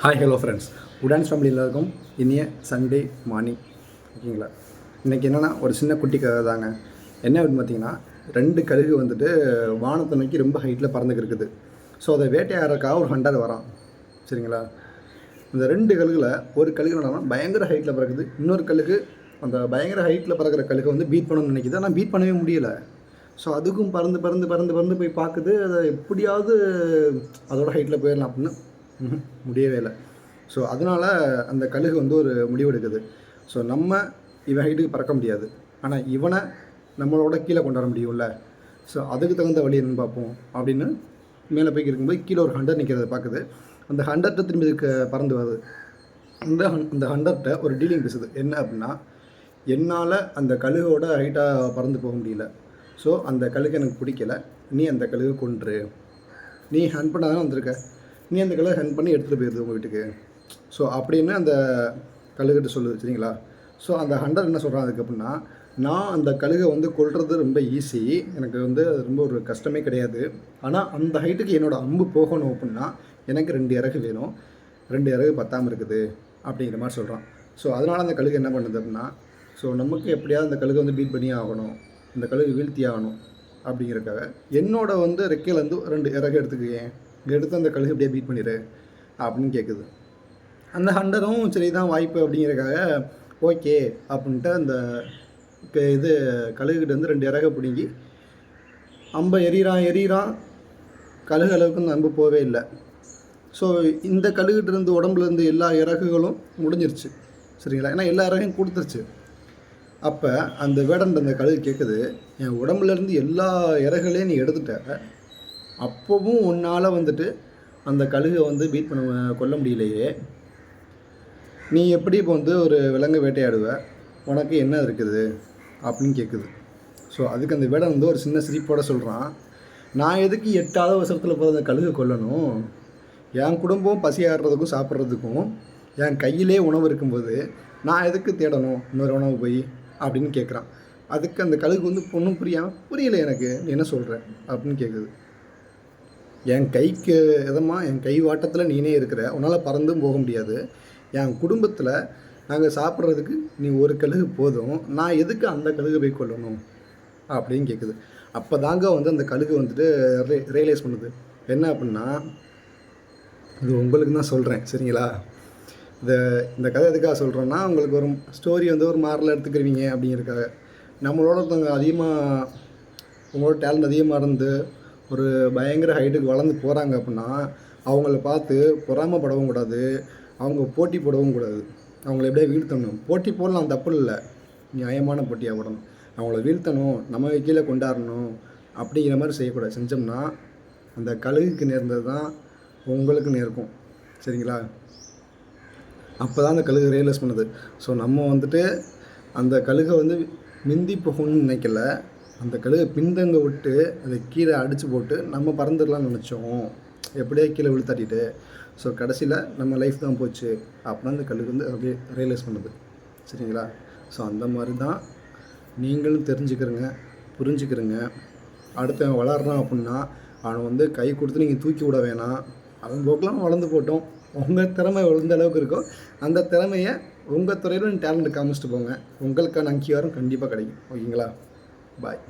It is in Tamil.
ஹாய் ஹலோ ஃப்ரெண்ட்ஸ், உடான்ஸ் ஃபேமிலி எல்லாருக்கும் இனிய சண்டே மார்னிங். ஓகேங்களா? இன்றைக்கி என்னென்னா ஒரு சின்ன குட்டி கதை தாங்க. என்ன அப்படின்னு பார்த்தீங்கன்னா, 2 கழுகு வந்துட்டு வானத்தை நோக்கி ரொம்ப ஹைட்டில் பறந்துக்கு இருக்குது. ஸோ அதை வேட்டையாடுறதுக்காக ஒரு ஹண்டர் வரான். சரிங்களா? இந்த 2 கழுகுல ஒரு கழுகு என்னன்னா பயங்கர ஹைட்டில் பறக்குது. இன்னொரு கழுகு அந்த பயங்கர ஹைட்டில் பறக்கிற கழுகை வந்து பீட் பண்ணணும்னு நினைக்கிது. ஆனால் பீட் பண்ணவே முடியலை. ஸோ அதுக்கும் பறந்து பறந்து பறந்து பறந்து போய் பார்க்குது. அதை எப்படியாவது அதோட ஹைட்டில் போயிடலாம் அப்படின்னு முடியவே இல்லை. ஸோ அதனால் அந்த கழுகு வந்து ஒரு முடிவு எடுக்குது. ஸோ நம்ம இவன் ஹைட்டுக்கு பறக்க முடியாது, ஆனால் இவனை நம்மளோட கீழே கொண்டு வர முடியும்ல. ஸோ அதுக்கு தகுந்த வழி என்னன்னு பார்ப்போம் அப்படின்னு மேலே போய் இருக்கும்போது கீழே ஒரு ஹண்டர் நிற்கிறத பார்க்குது. அந்த ஹண்டர்கிட்ட திரும்பி இதுக்கு பறந்து வருது. அந்த ஹண்டர்கிட்ட ஒரு டீலிங் பேசுது. என்ன அப்படின்னா, என்னால் அந்த கழுகோட ஹைட்டாக பறந்து போக முடியல. ஸோ அந்த கழுகு எனக்கு பிடிக்கல. நீ அந்த கழுகு கொன்று, நீ ஹண்ட் பண்ண தானே வந்திருக்க, நீ அந்த கழுகை ஹண்ட் பண்ணி எடுத்துகிட்டு போயிடுது உங்கள் வீட்டுக்கு. ஸோ அப்படின்னு அந்த கழுகுகிட்ட சொல்லுது. சரிங்களா? ஸோ அந்த ஹண்டர் என்ன சொல்கிறான் அதுக்கு அப்படின்னா, நான் அந்த கழுகை வந்து கொல்றது ரொம்ப ஈஸி, எனக்கு வந்து அது ரொம்ப ஒரு கஷ்டமே கிடையாது. ஆனால் அந்த ஹைட்டுக்கு என்னோடய அம்பு போகணும் அப்படின்னா எனக்கு 2 இறகு வேணும், 2 இறகு பத்தாமல் இருக்குது அப்படிங்கிற மாதிரி சொல்கிறான். ஸோ அதனால் அந்த கழுகு என்ன பண்ணுது அப்படின்னா, ஸோ நமக்கு எப்படியாவது அந்த கழுகை வந்து பீட் பண்ணி ஆகணும், இந்த கழுகு வீழ்த்தி ஆகணும் அப்படிங்கிறக்காக என்னோட வந்து ரெக்கையிலேருந்து 2 இறகு எடுத்துக்குவேன், எடுத்து அந்த கழுகு எப்படியே பீட் பண்ணிடு அப்படின்னு கேட்குது. அந்த ஹண்டரும் சரி தான் வாய்ப்பு அப்படிங்கிறக்காக ஓகே அப்படின்ட்டு அந்த இது கழுகுகிட்ட வந்து 2 இறகை பிடுங்கி அம்பை எறிகிறான். கழுகு அளவுக்கு அந்த அம்பு போகவே இல்லை. ஸோ இந்த கழுகுகிட்ட இருந்து உடம்புலேருந்து எல்லா இறகுகளும் முடிஞ்சிருச்சு. சரிங்களா? ஏன்னா எல்லா இறகையும் கொடுத்துருச்சு. அப்போ அந்த வேடன் அந்த கழுகு கேட்குது, என் உடம்புலேருந்து எல்லா இறகுகளையும் நீ எடுத்துட்ட, அப்போவும் உன்னால் வந்துட்டு அந்த கழுகை வந்து பீட் பண்ண கொல்ல முடியலையே, நீ எப்படி இப்போ வந்து ஒரு விலங்கு வேட்டையாடுவ, உனக்கு என்ன இருக்குது அப்படின்னு கேட்குது. ஸோ அதுக்கு அந்த வேடன் வந்து ஒரு சின்ன சிரிப்போடு சொல்கிறான், நான் எதுக்கு 8வது வருஷத்தில் பிறந்த கழுகு கொல்லணும், என் குடும்பம் பசியாடுறதுக்கும் சாப்பிட்றதுக்கும் என் கையிலே உணவு இருக்கும்போது நான் எதுக்கு தேடணும் இன்னொரு உணவு போய் அப்படின்னு கேட்குறான். அதுக்கு அந்த கழுகு வந்து ஒன்றும் புரியலை எனக்கு, நீ என்ன சொல்கிற அப்படின்னு கேட்குது. என் கைக்கு எதமாக என் கை வாட்டத்தில் நீனே இருக்கிற, உன்னால் பறந்தும் போக முடியாது, என் குடும்பத்தில் நாங்கள் சாப்பிட்றதுக்கு நீ ஒரு கழுகு போதும், நான் எதுக்கு அந்த கழுகு போய் கொள்ளணும் அப்படின்னு கேட்குது. அப்போ தாங்க வந்து அந்த கழுகு வந்துட்டு ரியலைஸ் பண்ணுது. என்ன அப்படின்னா, இது உங்களுக்கு தான் சொல்கிறேன். சரிங்களா? இந்த கதை எதுக்காக சொல்கிறேன்னா, உங்களுக்கு ஒரு ஸ்டோரி வந்து ஒரு மாரில் எடுத்துக்கிறீங்க அப்படிங்கிறதுக்காக. நம்மளோட ஒருத்தவங்க அதிகமாக உங்களோட டேலண்ட் அதிகமாக இருந்து ஒரு பயங்கர ஹைட்டுக்கு வளர்ந்து போகிறாங்க அப்படின்னா அவங்கள பார்த்து பொறாமப்படவும் கூடாது, அவங்க போட்டி போடவும் கூடாது. அவங்கள எப்படியே வீழ்த்தணும். போட்டி போடலாம், தப்பு இல்லை, நியாயமான போட்டியாக போடணும். அவங்கள வீழ்த்தணும், நம்ம கீழே கொண்டாடணும் அப்படிங்கிற மாதிரி செய்யக்கூடாது. செஞ்சோம்னா அந்த கழுகுக்கு நேர்ந்தது தான் உங்களுக்கு நேர்க்கும். சரிங்களா? அப்போ தான் அந்த கழுகு ரியலைஸ் பண்ணுது. ஸோ நம்ம வந்துட்டு அந்த கழுகை வந்து மிந்தி போகணும்னு நினைக்கல, அந்த கழுகை பின்தங்க விட்டு அதை கீழே அடித்து போட்டு நம்ம பறந்துடலாம்னு நினச்சோம், எப்படியே கீழே விழுத்தாட்டிட்டு. ஸோ கடைசியில் நம்ம லைஃப் தான் போச்சு அப்படின்னா அந்த கழுகு வந்து அப்படியே ரியலைஸ் பண்ணுது. சரிங்களா? ஸோ அந்த மாதிரி தான் நீங்களும் தெரிஞ்சுக்கிறங்க, புரிஞ்சுக்கிறங்க. அடுத்தவன் வளர்றான் அப்படின்னா அவனை வந்து கை கொடுத்து நீங்கள் தூக்கி விட வேணாம். அவன் போக்கெலாம் வளர்ந்து போட்டோம். உங்கள் திறமை எந்த அளவுக்கு இருக்கோ அந்த திறமையை உங்கள் துறையில் டேலண்ட் காமிச்சிட்டு போங்க. உங்களுக்கான அங்கீகாரம் கண்டிப்பாக கிடைக்கும். ஓகேங்களா? பாய்.